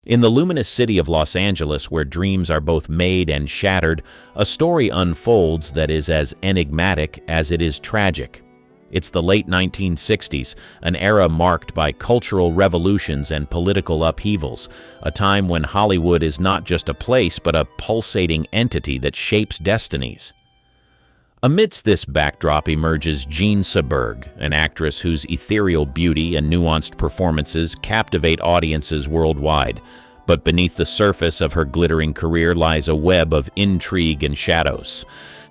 In the luminous city of Los Angeles, where dreams are both made and shattered, a story unfolds that is as enigmatic as it is tragic. It's the late 1960s, an era marked by cultural revolutions and political upheavals, a time when Hollywood is not just a place but a pulsating entity that shapes destinies. Amidst this backdrop emerges Jean Seberg, an actress whose ethereal beauty and nuanced performances captivate audiences worldwide. But beneath the surface of her glittering career lies a web of intrigue and shadows.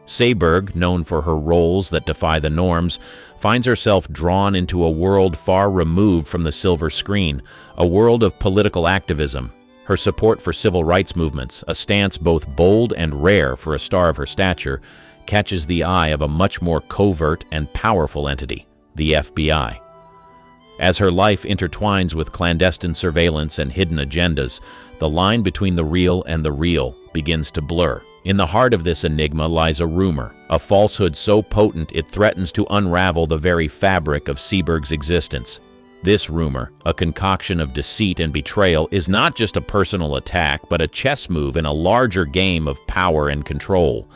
Seberg, known for her roles that defy the norms, finds herself drawn into a world far removed from the silver screen, a world of political activism. Her support for civil rights movements, a stance both bold and rare for a star of her stature, catches the eye of a much more covert and powerful entity, the FBI. As her life intertwines with clandestine surveillance and hidden agendas, the line between the real and the real begins to blur. In the heart of this enigma lies a rumor, a falsehood so potent it threatens to unravel the very fabric of Seberg's existence. This rumor, a concoction of deceit and betrayal, is not just a personal attack, but a chess move in a larger game of power and control.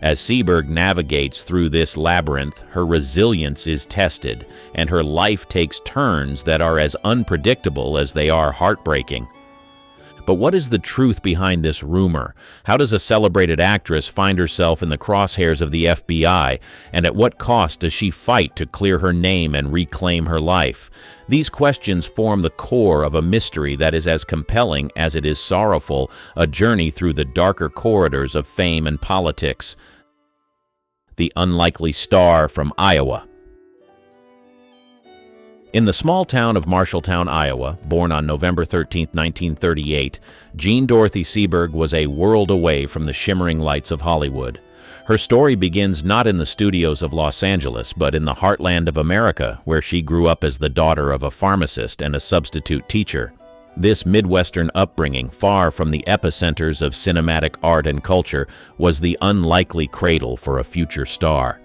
As Seberg navigates through this labyrinth, her resilience is tested, and her life takes turns that are as unpredictable as they are heartbreaking. But what is the truth behind this rumor? How does a celebrated actress find herself in the crosshairs of the FBI, and at what cost does she fight to clear her name and reclaim her life? These questions form the core of a mystery that is as compelling as it is sorrowful, a journey through the darker corridors of fame and politics. The unlikely star from Iowa. In the small town of Marshalltown, Iowa, born on November 13, 1938, Jean Dorothy Seberg was a world away from the shimmering lights of Hollywood. Her story begins not in the studios of Los Angeles, but in the heartland of America, where she grew up as the daughter of a pharmacist and a substitute teacher. This Midwestern upbringing, far from the epicenters of cinematic art and culture, was the unlikely cradle for a future star.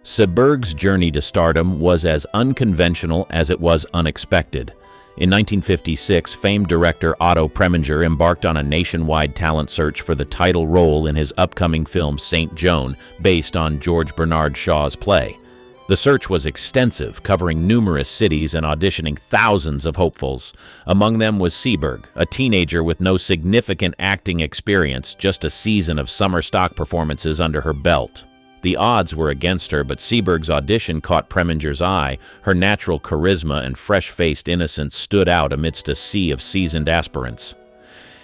Seberg's journey to stardom was as unconventional as it was unexpected. In 1956, famed director Otto Preminger embarked on a nationwide talent search for the title role in his upcoming film St. Joan, based on George Bernard Shaw's play. The search was extensive, covering numerous cities and auditioning thousands of hopefuls. Among them was Seberg, a teenager with no significant acting experience, just a season of summer stock performances under her belt. The odds were against her, but Seberg's audition caught Preminger's eye. Her natural charisma and fresh-faced innocence stood out amidst a sea of seasoned aspirants.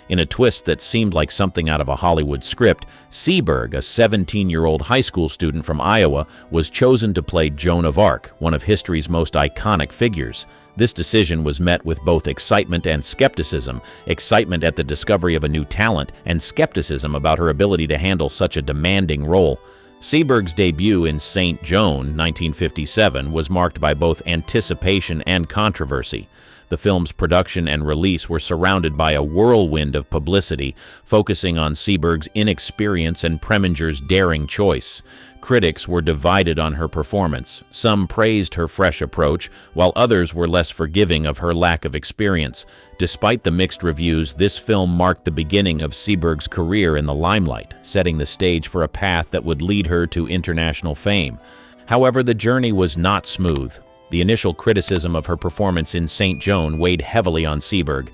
In a twist that seemed like something out of a Hollywood script, Seberg, a 17-year-old high school student from Iowa, was chosen to play Joan of Arc, one of history's most iconic figures. This decision was met with both excitement and skepticism, excitement at the discovery of a new talent, and skepticism about her ability to handle such a demanding role. Seberg's debut in St. Joan, 1957, was marked by both anticipation and controversy. The film's production and release were surrounded by a whirlwind of publicity, focusing on Seberg's inexperience and Preminger's daring choice. Critics were divided on her performance. Some praised her fresh approach, while others were less forgiving of her lack of experience. Despite the mixed reviews, this film marked the beginning of Seberg's career in the limelight, setting the stage for a path that would lead her to international fame. However, the journey was not smooth. The initial criticism of her performance in St. Joan weighed heavily on Seberg.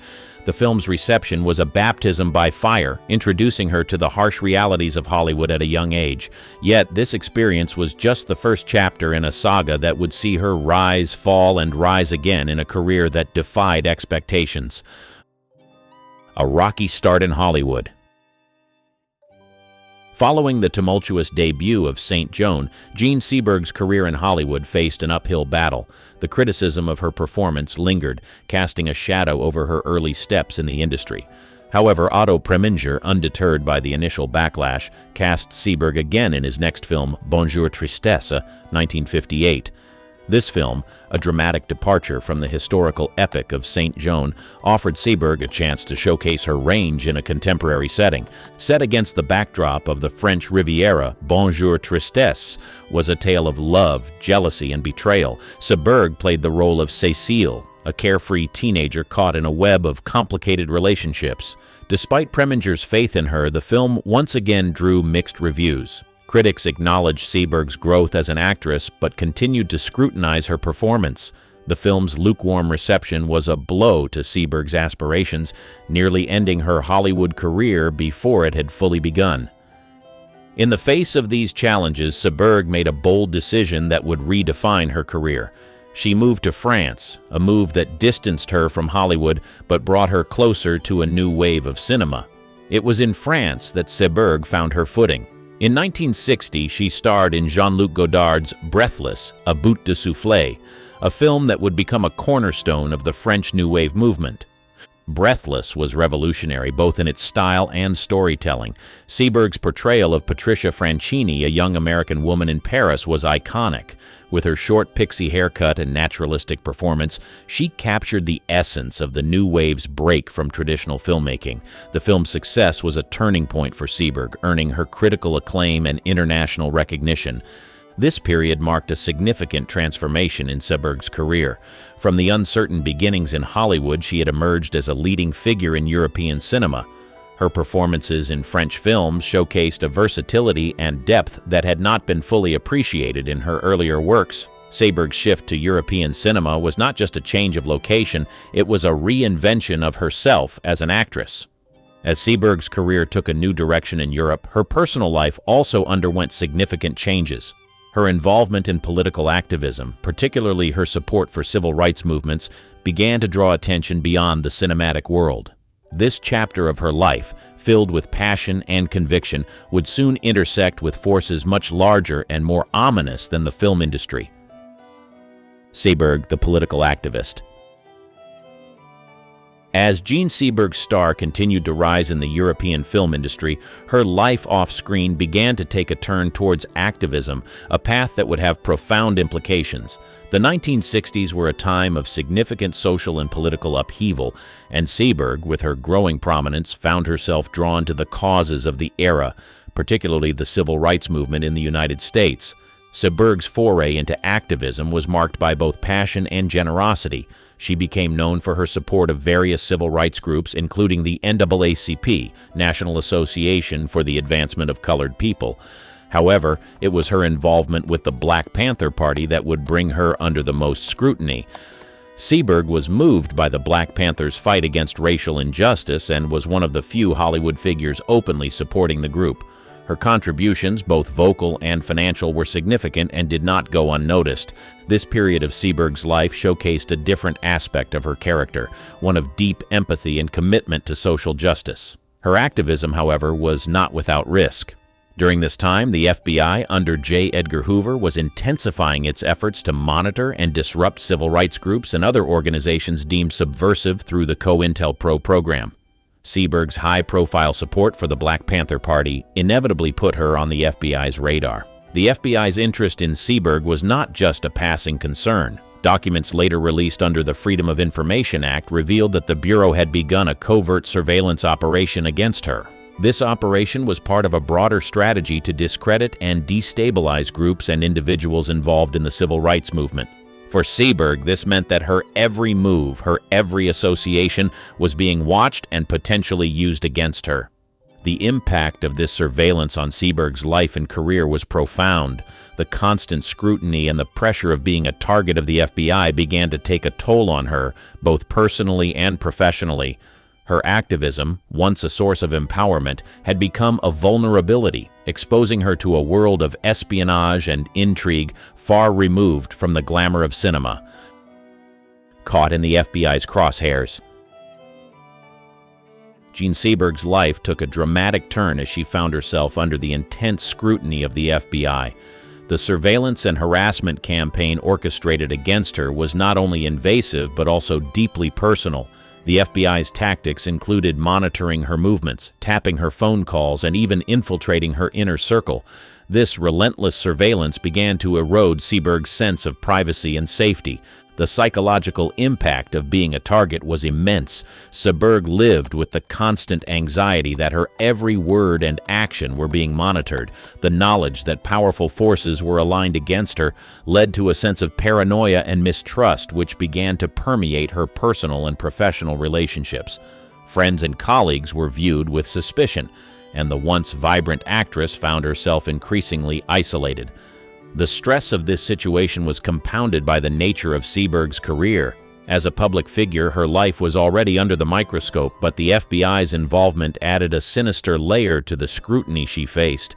The film's reception was a baptism by fire, introducing her to the harsh realities of Hollywood at a young age. Yet, this experience was just the first chapter in a saga that would see her rise, fall, and rise again in a career that defied expectations. A rocky start in Hollywood. Following the tumultuous debut of St. Joan, Jean Seberg's career in Hollywood faced an uphill battle. The criticism of her performance lingered, casting a shadow over her early steps in the industry. However, Otto Preminger, undeterred by the initial backlash, cast Seberg again in his next film, Bonjour Tristesse, 1958. This film, a dramatic departure from the historical epic of St. Joan, offered Seberg a chance to showcase her range in a contemporary setting. Set against the backdrop of the French Riviera, Bonjour Tristesse was a tale of love, jealousy, and betrayal. Seberg played the role of Cécile, a carefree teenager caught in a web of complicated relationships. Despite Preminger's faith in her, the film once again drew mixed reviews. Critics acknowledged Seberg's growth as an actress, but continued to scrutinize her performance. The film's lukewarm reception was a blow to Seberg's aspirations, nearly ending her Hollywood career before it had fully begun. In the face of these challenges, Seberg made a bold decision that would redefine her career. She moved to France, a move that distanced her from Hollywood but brought her closer to a new wave of cinema. It was in France that Seberg found her footing. In 1960, she starred in Jean-Luc Godard's Breathless, a bout de soufflé, a film that would become a cornerstone of the French New Wave movement. Breathless was revolutionary both in its style and storytelling. Seberg's portrayal of Patricia Francini, a young American woman in Paris, was iconic. With her short pixie haircut and naturalistic performance, she captured the essence of the New Wave's break from traditional filmmaking. The film's success was a turning point for Seberg, earning her critical acclaim and international recognition. This period marked a significant transformation in Seberg's career. From the uncertain beginnings in Hollywood, she had emerged as a leading figure in European cinema. Her performances in French films showcased a versatility and depth that had not been fully appreciated in her earlier works. Seberg's shift to European cinema was not just a change of location, it was a reinvention of herself as an actress. As Seberg's career took a new direction in Europe, her personal life also underwent significant changes. Her involvement in political activism, particularly her support for civil rights movements, began to draw attention beyond the cinematic world. This chapter of her life, filled with passion and conviction, would soon intersect with forces much larger and more ominous than the film industry. Seberg, the political activist. As Jean Seberg's star continued to rise in the European film industry, her life off-screen began to take a turn towards activism, a path that would have profound implications. The 1960s were a time of significant social and political upheaval, and Seberg, with her growing prominence, found herself drawn to the causes of the era, particularly the civil rights movement in the United States. Seberg's foray into activism was marked by both passion and generosity. She became known for her support of various civil rights groups, including the NAACP, National Association for the Advancement of Colored People. However, it was her involvement with the Black Panther Party that would bring her under the most scrutiny. Seberg was moved by the Black Panthers' fight against racial injustice and was one of the few Hollywood figures openly supporting the group. Her contributions, both vocal and financial, were significant and did not go unnoticed. This period of Seberg's life showcased a different aspect of her character, one of deep empathy and commitment to social justice. Her activism, however, was not without risk. During this time, the FBI, under J. Edgar Hoover, was intensifying its efforts to monitor and disrupt civil rights groups and other organizations deemed subversive through the COINTELPRO program. Seberg's high-profile support for the Black Panther Party inevitably put her on the FBI's radar. The FBI's interest in Seberg was not just a passing concern. Documents later released under the Freedom of Information Act revealed that the Bureau had begun a covert surveillance operation against her. This operation was part of a broader strategy to discredit and destabilize groups and individuals involved in the civil rights movement. For Seberg, this meant that her every move, her every association, was being watched and potentially used against her. The impact of this surveillance on Seberg's life and career was profound. The constant scrutiny and the pressure of being a target of the FBI began to take a toll on her, both personally and professionally. Her activism, once a source of empowerment, had become a vulnerability, exposing her to a world of espionage and intrigue far removed from the glamour of cinema. Caught in the FBI's crosshairs. Jean Seberg's life took a dramatic turn as she found herself under the intense scrutiny of the FBI. The surveillance and harassment campaign orchestrated against her was not only invasive but also deeply personal. The FBI's tactics included monitoring her movements, tapping her phone calls, and even infiltrating her inner circle. This relentless surveillance began to erode Seberg's sense of privacy and safety. The psychological impact of being a target was immense. Seberg lived with the constant anxiety that her every word and action were being monitored. The knowledge that powerful forces were aligned against her led to a sense of paranoia and mistrust which began to permeate her personal and professional relationships. Friends and colleagues were viewed with suspicion, and the once vibrant actress found herself increasingly isolated. The stress of this situation was compounded by the nature of Seberg's career. As a public figure, her life was already under the microscope, but the FBI's involvement added a sinister layer to the scrutiny she faced.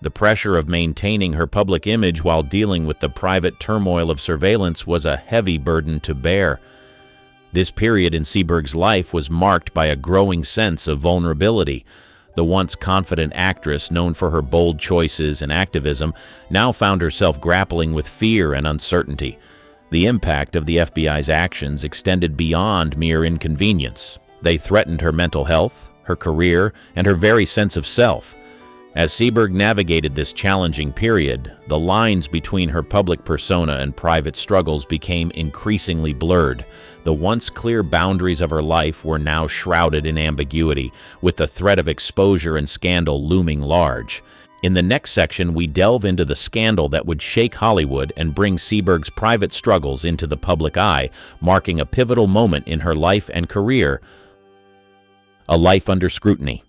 The pressure of maintaining her public image while dealing with the private turmoil of surveillance was a heavy burden to bear. This period in Seberg's life was marked by a growing sense of vulnerability. The once confident actress, known for her bold choices and activism, now found herself grappling with fear and uncertainty. The impact of the FBI's actions extended beyond mere inconvenience. They threatened her mental health, her career, and her very sense of self. As Seberg navigated this challenging period, the lines between her public persona and private struggles became increasingly blurred. The once clear boundaries of her life were now shrouded in ambiguity, with the threat of exposure and scandal looming large. In the next section, we delve into the scandal that would shake Hollywood and bring Seberg's private struggles into the public eye, marking a pivotal moment in her life and career. A life under scrutiny.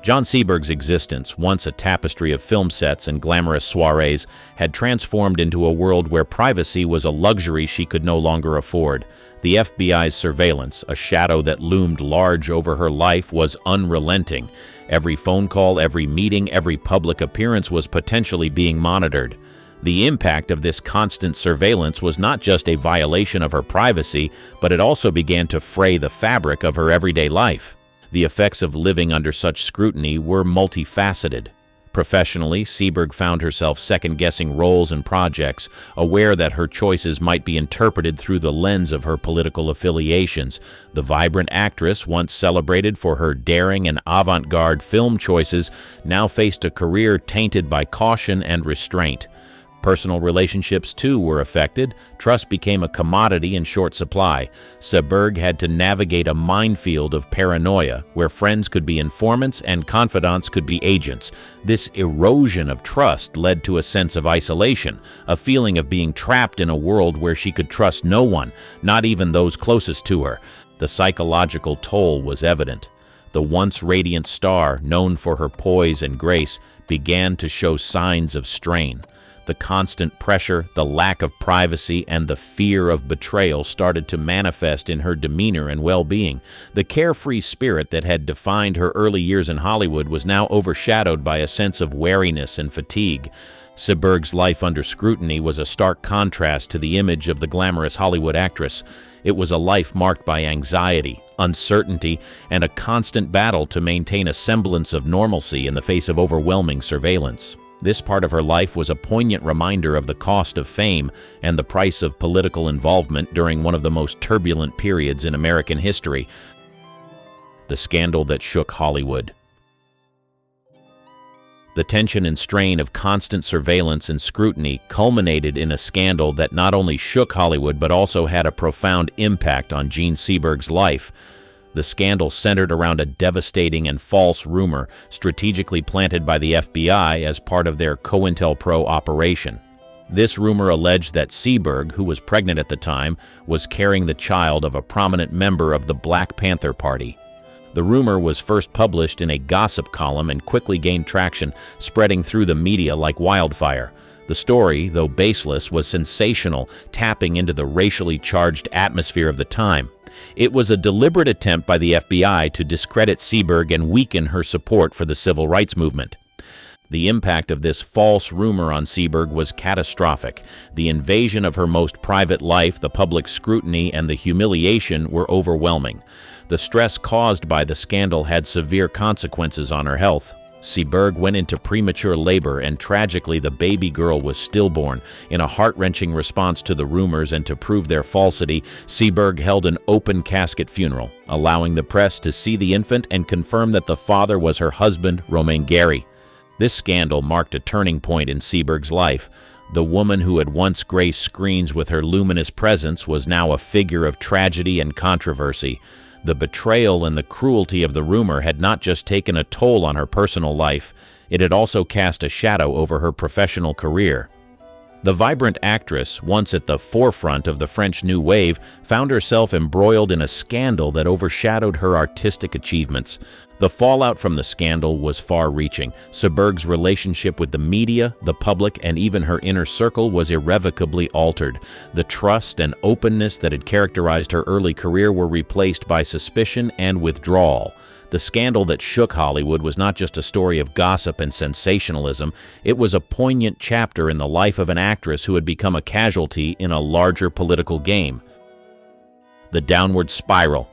Jean Seberg's existence, once a tapestry of film sets and glamorous soirees, had transformed into a world where privacy was a luxury she could no longer afford. The FBI's surveillance, a shadow that loomed large over her life, was unrelenting. Every phone call, every meeting, every public appearance was potentially being monitored. The impact of this constant surveillance was not just a violation of her privacy, but it also began to fray the fabric of her everyday life. The effects of living under such scrutiny were multifaceted. Professionally, Seberg found herself second-guessing roles and projects, aware that her choices might be interpreted through the lens of her political affiliations. The vibrant actress, once celebrated for her daring and avant-garde film choices, now faced a career tainted by caution and restraint. Personal relationships, too, were affected. Trust became a commodity in short supply. Seberg had to navigate a minefield of paranoia, where friends could be informants and confidants could be agents. This erosion of trust led to a sense of isolation, a feeling of being trapped in a world where she could trust no one, not even those closest to her. The psychological toll was evident. The once radiant star, known for her poise and grace, began to show signs of strain. The constant pressure, the lack of privacy, and the fear of betrayal started to manifest in her demeanor and well-being. The carefree spirit that had defined her early years in Hollywood was now overshadowed by a sense of wariness and fatigue. Seberg's life under scrutiny was a stark contrast to the image of the glamorous Hollywood actress. It was a life marked by anxiety, uncertainty, and a constant battle to maintain a semblance of normalcy in the face of overwhelming surveillance. This part of her life was a poignant reminder of the cost of fame and the price of political involvement during one of the most turbulent periods in American history. The scandal that shook Hollywood. The tension and strain of constant surveillance and scrutiny culminated in a scandal that not only shook Hollywood but also had a profound impact on Jean Seberg's life. The scandal centered around a devastating and false rumor strategically planted by the FBI as part of their COINTELPRO operation. This rumor alleged that Seberg, who was pregnant at the time, was carrying the child of a prominent member of the Black Panther Party. The rumor was first published in a gossip column and quickly gained traction, spreading through the media like wildfire. The story, though baseless, was sensational, tapping into the racially charged atmosphere of the time. It was a deliberate attempt by the FBI to discredit Seberg and weaken her support for the civil rights movement. The impact of this false rumor on Seberg was catastrophic. The invasion of her most private life, the public scrutiny, and the humiliation were overwhelming. The stress caused by the scandal had severe consequences on her health. Seberg went into premature labor, and tragically the baby girl was stillborn. In a heart-wrenching response to the rumors and to prove their falsity, Seberg held an open casket funeral, allowing the press to see the infant and confirm that the father was her husband, Romain Gary. This scandal marked a turning point in Seberg's life. The woman who had once graced screens with her luminous presence was now a figure of tragedy and controversy. The betrayal and the cruelty of the rumor had not just taken a toll on her personal life, it had also cast a shadow over her professional career. The vibrant actress, once at the forefront of the French New Wave, found herself embroiled in a scandal that overshadowed her artistic achievements. The fallout from the scandal was far-reaching. Seberg's relationship with the media, the public, and even her inner circle was irrevocably altered. The trust and openness that had characterized her early career were replaced by suspicion and withdrawal. The scandal that shook Hollywood was not just a story of gossip and sensationalism, it was a poignant chapter in the life of an actress who had become a casualty in a larger political game. The downward spiral.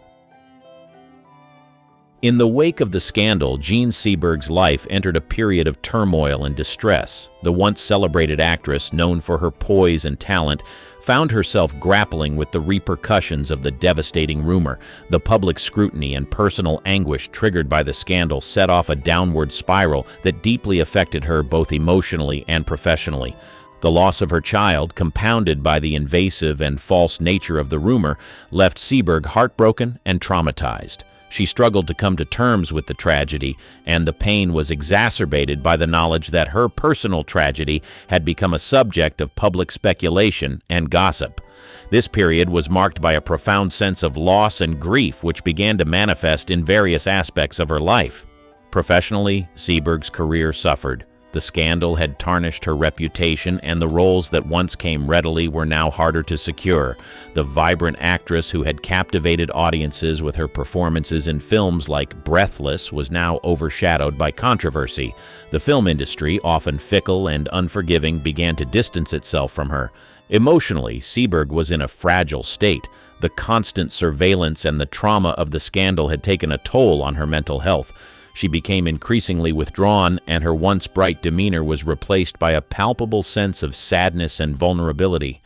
In the wake of the scandal, Jean Seberg's life entered a period of turmoil and distress. The once celebrated actress, known for her poise and talent, found herself grappling with the repercussions of the devastating rumor. The public scrutiny and personal anguish triggered by the scandal set off a downward spiral that deeply affected her both emotionally and professionally. The loss of her child, compounded by the invasive and false nature of the rumor, left Seberg heartbroken and traumatized. She struggled to come to terms with the tragedy, and the pain was exacerbated by the knowledge that her personal tragedy had become a subject of public speculation and gossip. This period was marked by a profound sense of loss and grief which began to manifest in various aspects of her life. Professionally, Seberg's career suffered. The scandal had tarnished her reputation, and the roles that once came readily were now harder to secure. The vibrant actress who had captivated audiences with her performances in films like Breathless was now overshadowed by controversy. The film industry, often fickle and unforgiving, began to distance itself from her. Emotionally, Seberg was in a fragile state. The constant surveillance and the trauma of the scandal had taken a toll on her mental health. She became increasingly withdrawn, and her once bright demeanor was replaced by a palpable sense of sadness and vulnerability.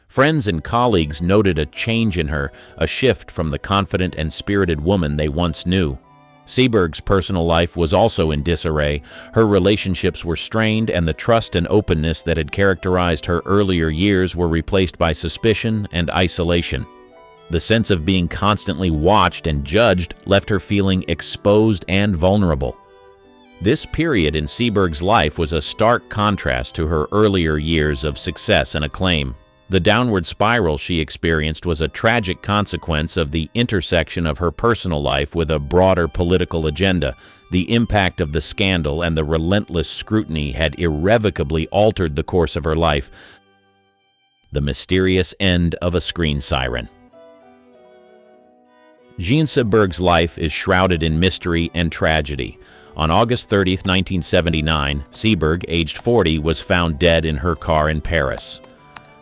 Friends and colleagues noted a change in her, a shift from the confident and spirited woman they once knew. Seberg's personal life was also in disarray. Her relationships were strained, and the trust and openness that had characterized her earlier years were replaced by suspicion and isolation. The sense of being constantly watched and judged left her feeling exposed and vulnerable. This period in Seberg's life was a stark contrast to her earlier years of success and acclaim. The downward spiral she experienced was a tragic consequence of the intersection of her personal life with a broader political agenda. The impact of the scandal and the relentless scrutiny had irrevocably altered the course of her life. The mysterious end of a screen siren. Jean Seberg's life is shrouded in mystery and tragedy. On August 30, 1979, Seberg, aged 40, was found dead in her car in Paris.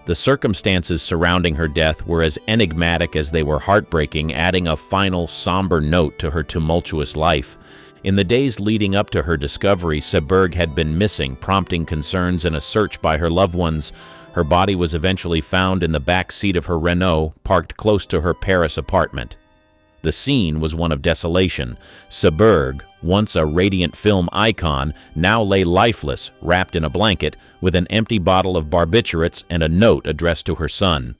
The circumstances surrounding her death were as enigmatic as they were heartbreaking, adding a final somber note to her tumultuous life. In the days leading up to her discovery, Seberg had been missing, prompting concerns and a search by her loved ones. Her body was eventually found in the back seat of her Renault, parked close to her Paris apartment. The scene was one of desolation. Seberg, once a radiant film icon, now lay lifeless, wrapped in a blanket, with an empty bottle of barbiturates and a note addressed to her son.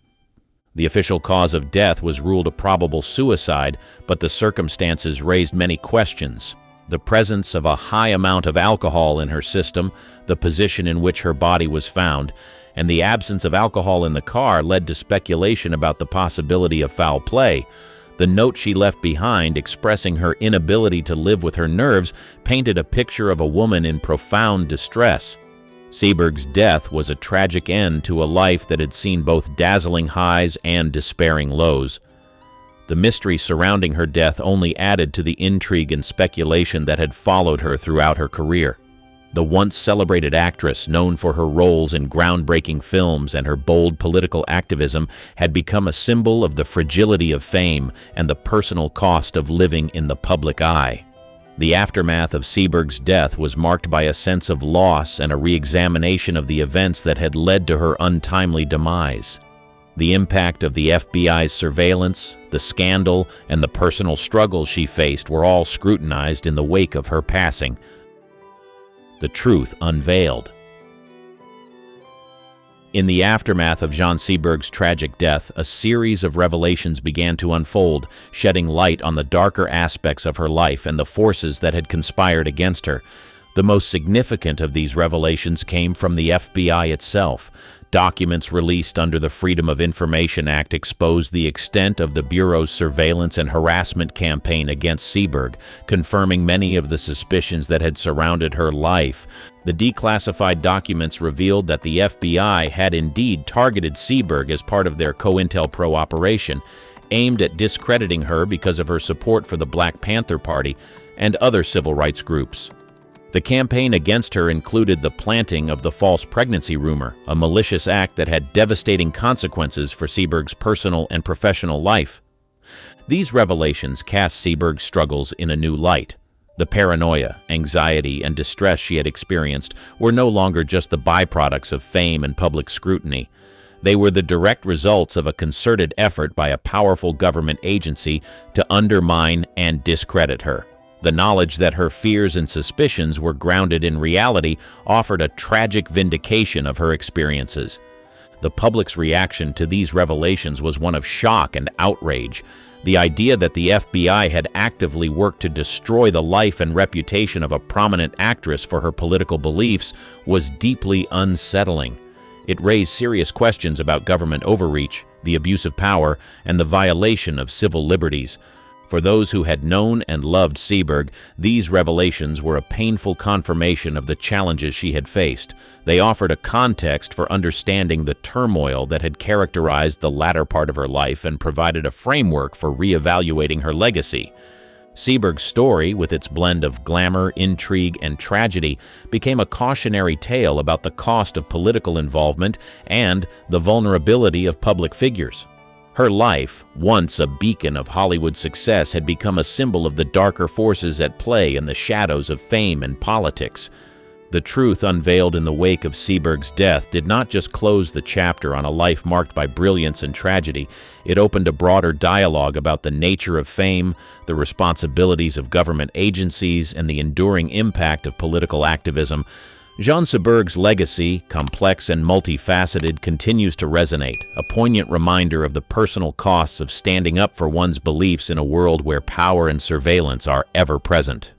The official cause of death was ruled a probable suicide, but the circumstances raised many questions. The presence of a high amount of alcohol in her system, the position in which her body was found, and the absence of alcohol in the car led to speculation about the possibility of foul play. The note she left behind, expressing her inability to live with her nerves, painted a picture of a woman in profound distress. Seberg's death was a tragic end to a life that had seen both dazzling highs and despairing lows. The mystery surrounding her death only added to the intrigue and speculation that had followed her throughout her career. The once celebrated actress, known for her roles in groundbreaking films and her bold political activism, had become a symbol of the fragility of fame and the personal cost of living in the public eye. The aftermath of Seberg's death was marked by a sense of loss and a re-examination of the events that had led to her untimely demise. The impact of the FBI's surveillance, the scandal, and the personal struggles she faced were all scrutinized in the wake of her passing. The Truth Unveiled. In the aftermath of Jean Seberg's tragic death, a series of revelations began to unfold, shedding light on the darker aspects of her life and the forces that had conspired against her. The most significant of these revelations came from the FBI itself. Documents released under the Freedom of Information Act exposed the extent of the Bureau's surveillance and harassment campaign against Seberg, confirming many of the suspicions that had surrounded her life. The declassified documents revealed that the FBI had indeed targeted Seberg as part of their COINTELPRO operation, aimed at discrediting her because of her support for the Black Panther Party and other civil rights groups. The campaign against her included the planting of the false pregnancy rumor, a malicious act that had devastating consequences for Seberg's personal and professional life. These revelations cast Seberg's struggles in a new light. The paranoia, anxiety, and distress she had experienced were no longer just the byproducts of fame and public scrutiny. They were the direct results of a concerted effort by a powerful government agency to undermine and discredit her. The knowledge that her fears and suspicions were grounded in reality offered a tragic vindication of her experiences. The public's reaction to these revelations was one of shock and outrage. The idea that the FBI had actively worked to destroy the life and reputation of a prominent actress for her political beliefs was deeply unsettling. It raised serious questions about government overreach, the abuse of power, and the violation of civil liberties. For those who had known and loved Seberg, these revelations were a painful confirmation of the challenges she had faced. They offered a context for understanding the turmoil that had characterized the latter part of her life and provided a framework for reevaluating her legacy. Seberg's story, with its blend of glamour, intrigue, and tragedy, became a cautionary tale about the cost of political involvement and the vulnerability of public figures. Her life, once a beacon of Hollywood success, had become a symbol of the darker forces at play in the shadows of fame and politics. The truth unveiled in the wake of Seberg's death did not just close the chapter on a life marked by brilliance and tragedy. It opened a broader dialogue about the nature of fame, the responsibilities of government agencies, and the enduring impact of political activism. Jean Seberg's legacy, complex and multifaceted, continues to resonate, a poignant reminder of the personal costs of standing up for one's beliefs in a world where power and surveillance are ever present.